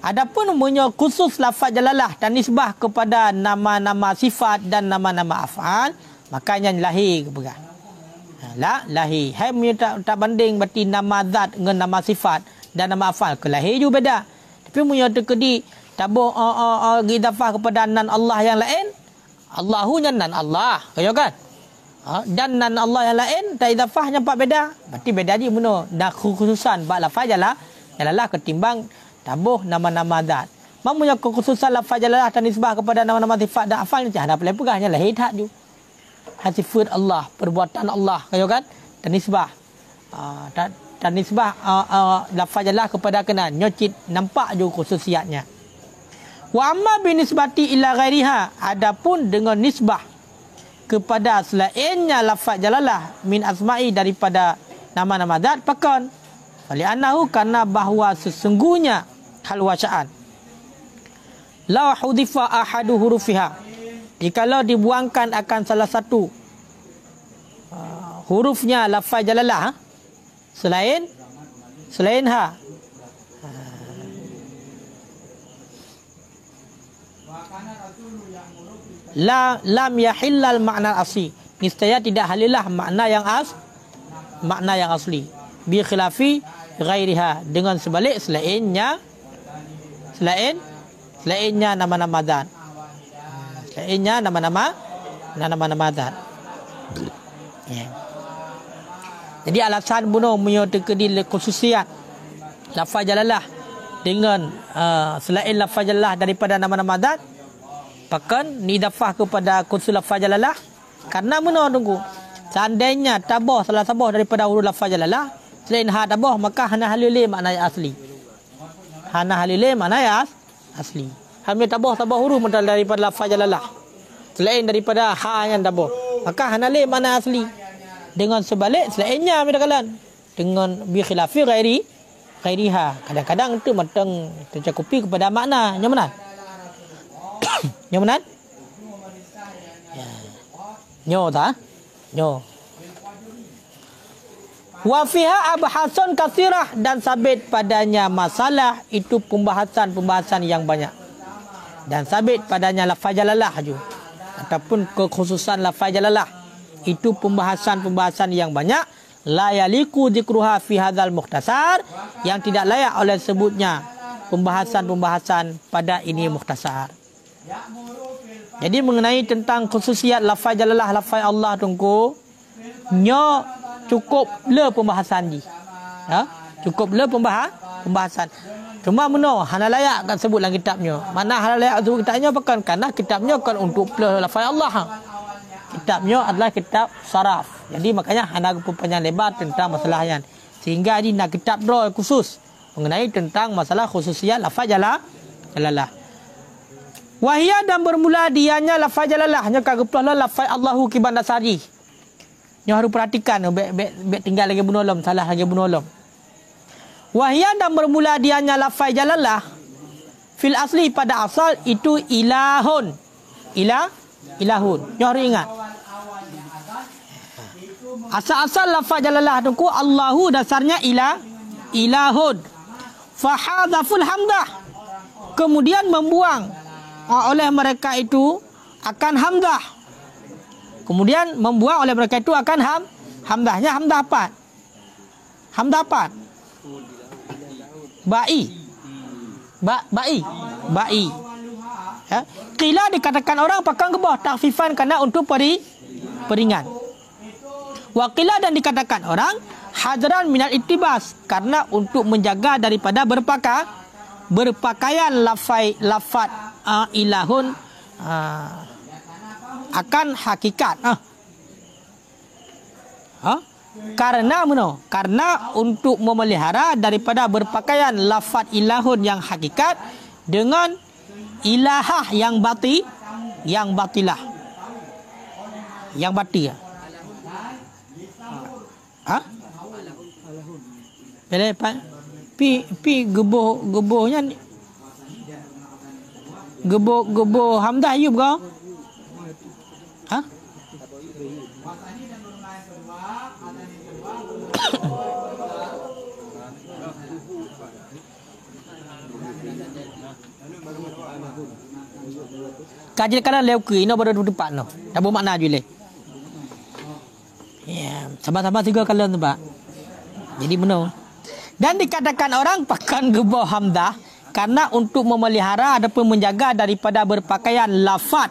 Adapun umumnya khusus lafaz jalalah dan nisbah kepada nama-nama sifat dan nama-nama af'al, makanya lahir kepegang. Lahir. Hai punya tak banding berarti nama zat dengan nama sifat dan nama af'al ke lahir juga beda. Tapi punya terkedi tabuh idafah kepada nan Allah yang lain, Allahu nan Allah, kaya kan? Dan nan Allah yang lain tak idafah nampak beda. Berarti beda je menurut dah khususan bab lafaz jalalah ketimbang tabuh nama-nama zat. Mamunya kekhususan lafaz jalalah dan nisbah kepada nama-nama sifat dan afal ni ada apa pegahnya lahir tak ju. Sifat Allah, perbuatan Allah, kaya kan? Dan nisbah. Dan nisbah lafaz jalalah kepada kenan nyocit nampak ju khususiatnya. Wa amma bi nisbati ila ghairiha, adapun dengan nisbah kepada selainnya lafaz jalalah min asma'i daripada nama-nama zat pakon. Fali annahu karena bahawa sesungguhnya hal wasya'an la hudifa ahadu hurufiha, jikalau dibuangkan akan salah satu hurufnya lafaz jalalah selain ha, lam yahillal makna asli, niscaya tidak halilah makna yang asli. Bi khilafi ghairiha, dengan sebalik selainnya nama-nama zat. Selainnya nama-nama zat. Ya. Jadi alasan bunuh menyatakan khususiat lafaz jalalah dengan selain lafaz jalalah daripada nama-nama zat, bahkan nidafah kepada khusus lafaz jalalah karena mana tunggu seandainya tabah salah sabah daripada huruf lafaz jalalah selain ha tabah, maka hana halile makna yang asli. Hana halile makna yang asli. Hamil tabah huruf daripada lafaz jalalah selain daripada ha yang tabah, maka hana halile makna asli. Dengan sebalik selainnya midakalan dengan bi khilafi ghairiha, kadang-kadang itu matang tercakupi kepada makna yang benar. Yang benar? Ya. Nyo tak? Nyo. Wa fiha abhasun katsirah, dan sabit padanya masalah itu pembahasan yang banyak. Dan sabit padanya lafaz jalalah juga ataupun kekhususan lafaz jalalah itu pembahasan yang banyak. La yaliku dzikruha fi hadzal mukhtasar, yang tidak layak oleh sebutnya pembahasan pada ini mukhtasar. Jadi mengenai tentang khususiat lafaz jalalah lafaz Allah tungku nyo cukup le pembahasan ji. Ya, cukup le pembahasan. Cuma meno hana layak kan sebut dalam kitabnya. Mana hana layak sebut kitabnya bukan karena kitabnya kan untuk lafaz Allah. Kitabnya adalah kitab saraf. Jadi makanya hana panjang lebar tentang masalahnya. Sehingga di nak kitab draw khusus mengenai tentang masalah khususiat lafaz jalalah. Wahia, dan bermula dianya lafaz jalalah nya kageplah lafaz Allahu ki bandasari. Nya harus perhatikan be tinggal lagi bunolom, salah lagi bunolom. Wahia, dan bermula dianya lafaz jalalah fil asli pada asal itu ilahun. Ilahun. Nya harus ingat. Asal-asal lafaz jalalah tu Allahu dasarnya ilahun. Fahadzaful hamdah. Kemudian membuang oleh mereka itu akan hamdah. Kemudian membuang oleh mereka itu akan hamdahnya hamdah apa? Hamdah apa? Ba'i. Ya. Qila dikatakan orang pakai ke bawah takhfifan karena untuk peringan. Wa qila, dan dikatakan orang hadran minal ittibas karena untuk menjaga daripada berpakaian lafaz ilahun akan hakikat. Karena meno? Karena untuk memelihara daripada berpakaian lafaz ilahun yang hakikat dengan ilahah yang batilah. Yang batil. Boleh pi gebohnya geboh hamdah ayub kau? Kaji kadang leuki no baru tempat no. Tak bermakna je le. Ya, sama-sama tiga kali tempat. Jadi benar. Dan dikatakan orang pakan gebah hamdah karena untuk memelihara ataupun menjaga daripada berpakaian lafaz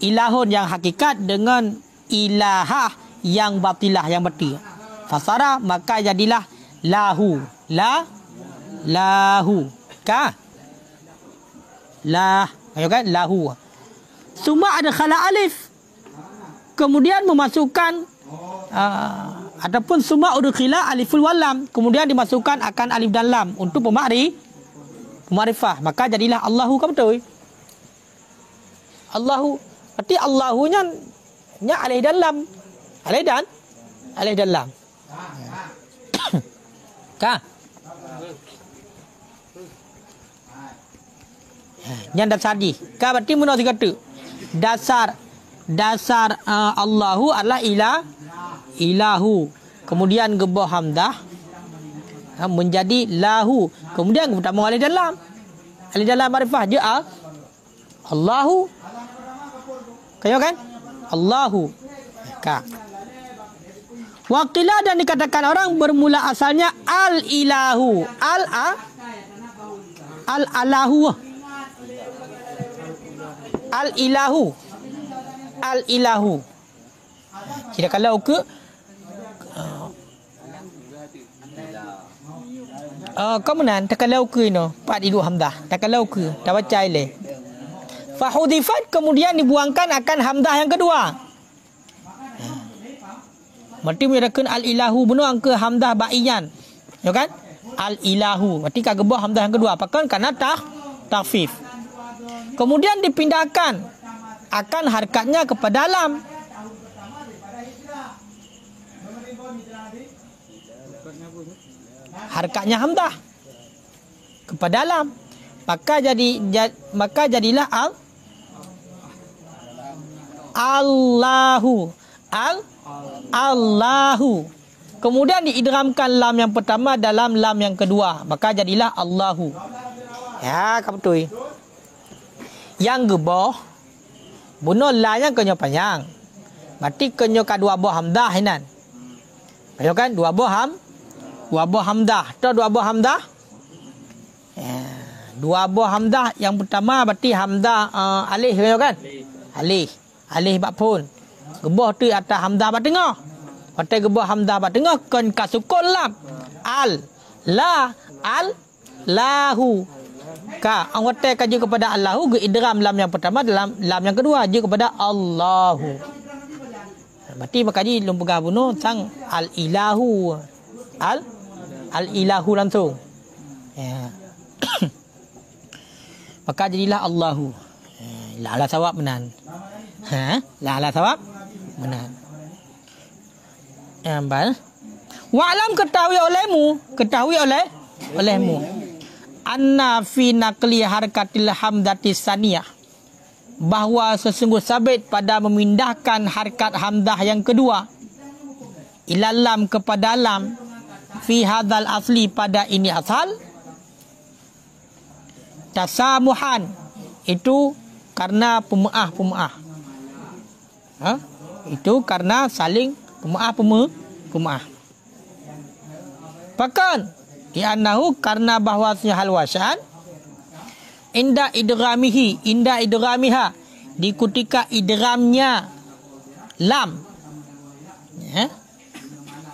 ilahun yang hakikat dengan ilahah yang batilah yang batil. Fasara maka jadilah lahu lahu ayo kan lahu. Suma ada khala alif kemudian memasukkan ataupun suma udkhila aliful walam kemudian dimasukkan akan alif dan lam untuk pemarifah maka jadilah Allahu kan betul. Allahu berarti Allahunya alif dan lam. Alif dan lam. Kah? Yang dasar di. Kah berarti mana kata? Dasar Allahu adalah ilahu. Kemudian gebah hamdah menjadi lahu. Kemudian pertama alif dan lam. Alif dan lam marifah je Allahu. Kayo kan? Allahu. Kah. Waqila dan dikatakan orang bermula asalnya al-ilahu. Al-alahu. Al-ilahu. Jadi kalau ke kemudian takalau ke no, pat idu hamdah. Takalau ke, dah baca ile. Fa hudifat kemudian dibuangkan akan hamdah yang kedua. Berarti menyatakan al-ilahu benar ke hamdah ba'iyan. Ya kan? Al-ilahu. Berarti kak gebah hamdah yang kedua. Apakah? Karena takhfif. Kemudian dipindahkan akan harkatnya kepada lam. Harkatnya hamdah kepada lam. Maka jadilah Allahu. Allahu. Kemudian diidghamkan lam yang pertama dalam lam yang kedua. Maka jadilah Allahu. Ya, kamu betul. Yang gebah bunuh la yang kenyo panjang. Berarti kenyo ka dua buah hamdah hinan. Ayo kan dua buah hamdah. Atau dua buah hamdah? Ya, dua buah hamdah yang pertama berarti hamdah alif kan? Alif bab pun. Gebah tu atas hamdah bab tengah. Patai gebah hamdah bab tengah kan ka sukun lam. Lahu. Ka angwate kaji kepada Allahu ge idgham lam yang pertama dalam lam yang kedua je kepada Allahu. Berarti makaji lum pegang bunuh sang al-ilahu. Al-ilahu langsung. Ya. Maka jadilah Allahu. La ala sawab menan. La ala sawab menan. Ambal. Wa'lam ketahui olehmu. Anna fi naqli harkatil hamdati saniyah. Bahawa sesungguh sabit pada memindahkan harkat hamdah yang kedua. Ilal lam kepada lam. Fi hadal asli pada ini asal. Tasamuhan. Itu karena pemaaf. Itu karena saling pemaaf. Bahkan li'annahu karena bahwasanya hal wasan inda idghamiha di ketika idghamnya lam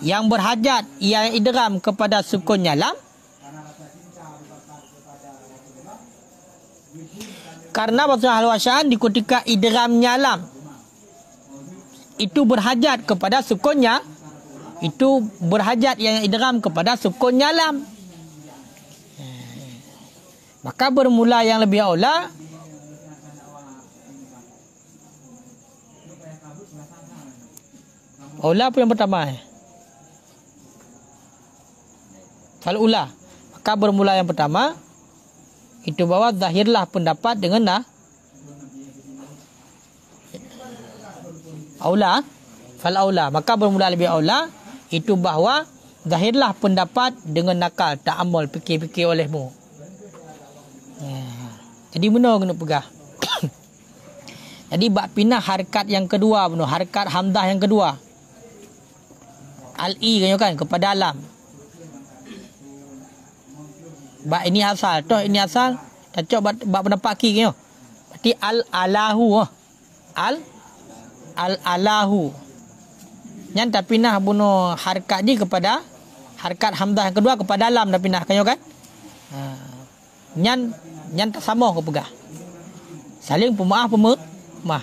yang berhajat yang idgham kepada sukunnya lam karena bahwasanya hal wasan di ketika idghamnya lam itu berhajat kepada sukunnya yang idgham kepada sukunnya lam. Maka bermula yang lebih aula apa yang pertama? Fal-ula. Maka bermula yang pertama itu bahwa zahirlah pendapat dengan aula. Fal-aula. Maka bermula lebih aula itu bahawa zahirlah pendapat dengan nakal ta'ammul fikir-fikir olehmu. Jadi benar kena pegah. Jadi bak pindah harakat yang kedua benar, harakat hamzah yang kedua. Al-i kan kepada alam. Bak ini asal, toh ini asal. Cocok bak pendapat ki kan. Berarti al-alahu. Al-alahu. Yang tak pindah bunuh harakat ni kepada harakat hamzah yang kedua kepada alam dah pindah kan kan. Nyan tak sama ke pegah. Saling pemaaf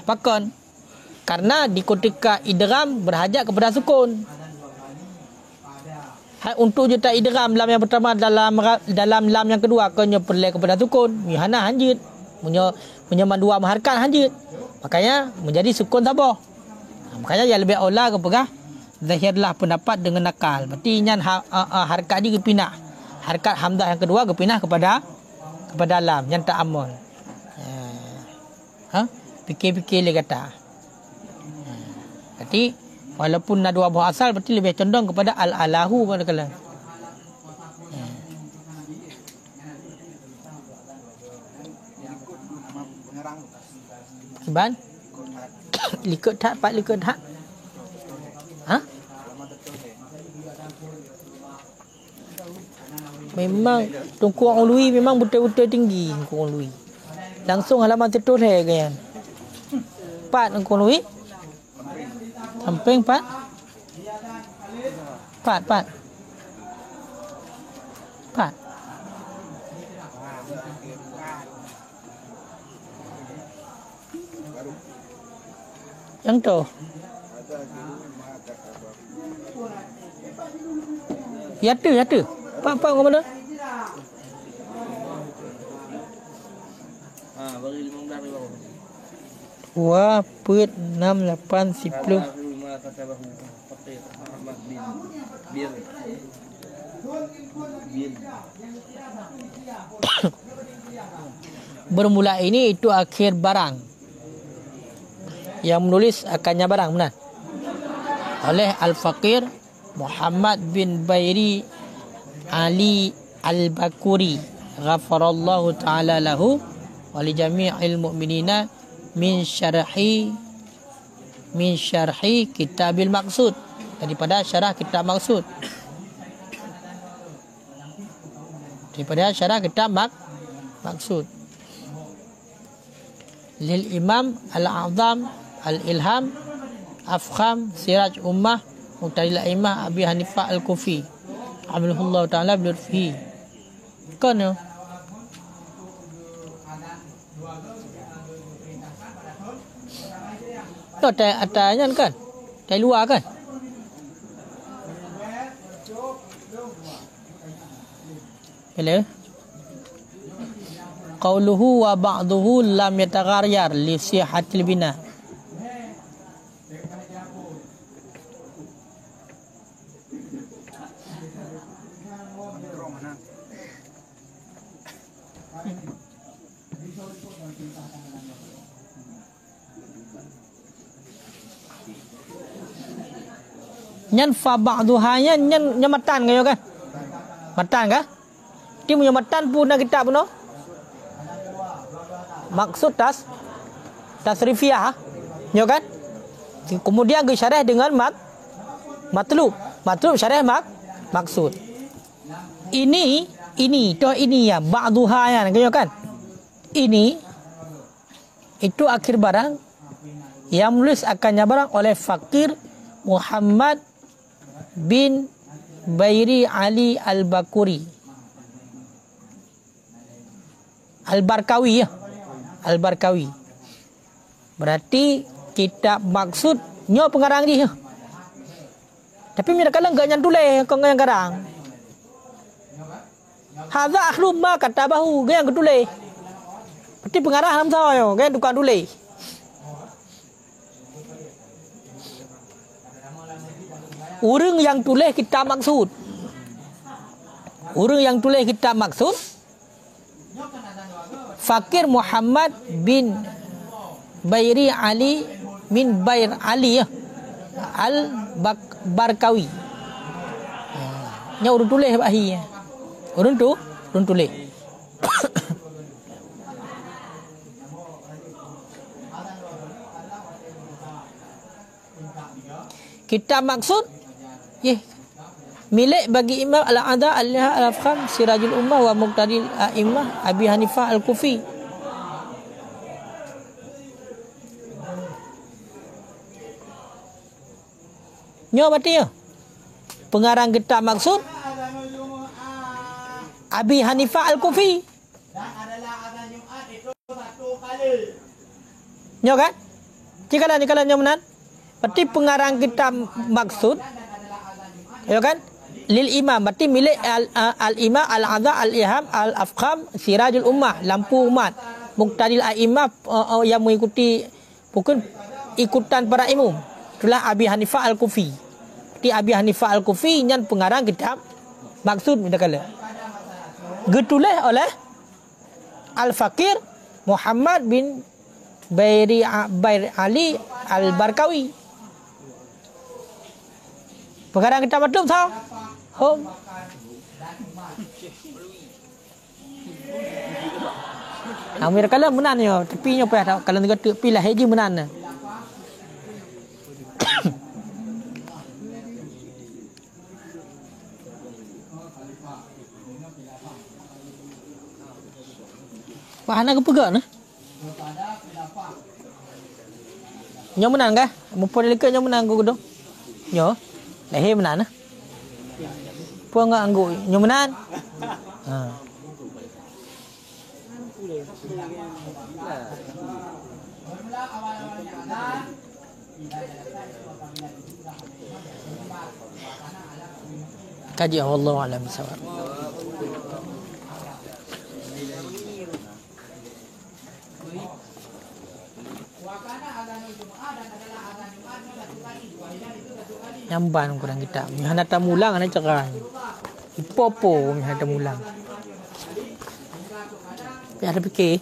pakon. Karena di ketika idgham berhajat kepada sukun. Untuk juta idgham lam yang pertama dalam lam yang kedua kena perlu kepada sukun. Mihana hanjit. Punya dua harakat hanjit. Makanya menjadi sukun tabah. Makanya yang lebih aula ke pegah zahirlah pendapat dengan nakal. Berarti nyan harakat ni kepinah. Harakat hamzah yang kedua kepinah kepada alam yang tak amal. Fikir-fikir dia kata. Berarti walaupun ada dua buah asal berarti lebih condong kepada al-alahu pada kala. Kiban? Likut tak? Pak likut tak? Memang Tunku Orang Lui memang betul-betul tinggi Tunku Orang Lui. Langsung halaman tertulis kan. Pat Tunku Orang Lui. Samping Pat. Pat. Yang tu. Yata. Pak ke mana? Bagi 15 ribu. Wah, put 6, 8, 10. Bermula ini itu akhir barang. Yang menulis akannya barang benar. Oleh Al-Faqir Muhammad bin Bairi Ali Al-Bakuri ghafarallahu ta'ala lahu wa li jami'il mu'minina min syarhi kitabil maqsud, daripada syarah kitab maksud, maksud lil Imam Al-A'zam Al-Ilham Afkham Siraj Ummah Muqtadil A'immah Abi Hanifah Al-Kufi Alhamdulillah ta'ala bilurfihi. Kan ya? Tak atasnya kan? Dari luar kan? Bila? Qauluhu wa ba'duhu lam yataghayyar li sihatil bina. Nyan fa ba'duhanya nyan nyamatan kayo kan? Matan kah? Dia punya matan pun nak kitab pun. Maksud tasrifiyah nyo kan? Kemudian ke syarah dengan matlub syarah maksud. Ini ya ba'duhanya kayo kan? Ini itu akhir barang yang menulis akannya barang oleh Faqir Muhammad bin Bairi Ali Al-Bakuri Al-Barkawi ya. Al-Barkawi. Berarti kitab maksud nyo pengarang dia. Tapi mereka enggak nyan tulis kau yang garang. Hadza akhlu ma katabahu yang tulis. Berarti pengarang dalam saya kan tukang tulis. Orang yang tulis kitab maksud. Faqir Muhammad bin Bairi Ali min Bair Ali ya. Al-Barkawi. Nya urun tulis bahi ya. Urun tulis. kitab maksud milik bagi Imam Al-Adha Al-Afkham Sirajul Ummah wa Muqtadil A'immah Abi Hanifah Al-Kufi. Nyo berarti ya. Pengarang kitab maksud Abi Hanifah Al-Kufi. Nyo kan? Jika nyo menan. Berarti pengarang kitab maksud ya kan? Lil Imam, berarti milik Al-Imam Al-Adha Al-Iham Al-Afkham Sirajul Ummah, lampu umat. Muqtadil A'immah yang mengikuti bukan ikutan para imam. Itulah Abi Hanifah Al-Kufi. Berarti Abi Hanifah Al-Kufi yang pengarang kitab maksud kita kala. Ditulis oleh Al-Fakir Muhammad bin Bair Ali Al-Barkawi. Pengarang kitab maklum tahu? Home. Amir kala menannya, tepinya apa tahu? Kalau negara tepi lah haji menan. Wahana ke pegak nah? Nyo menang kah? Mumpun dekat nyo menang ku dong. Nyo. Lahir menang nah. Puang enggak anggu nyo menang. Ha. Kaji Allah alam bisawab. Nyamban kurang kita. Mihana tamulang ana cerai. Ipopo mihana tamulang. Ya ada fikir.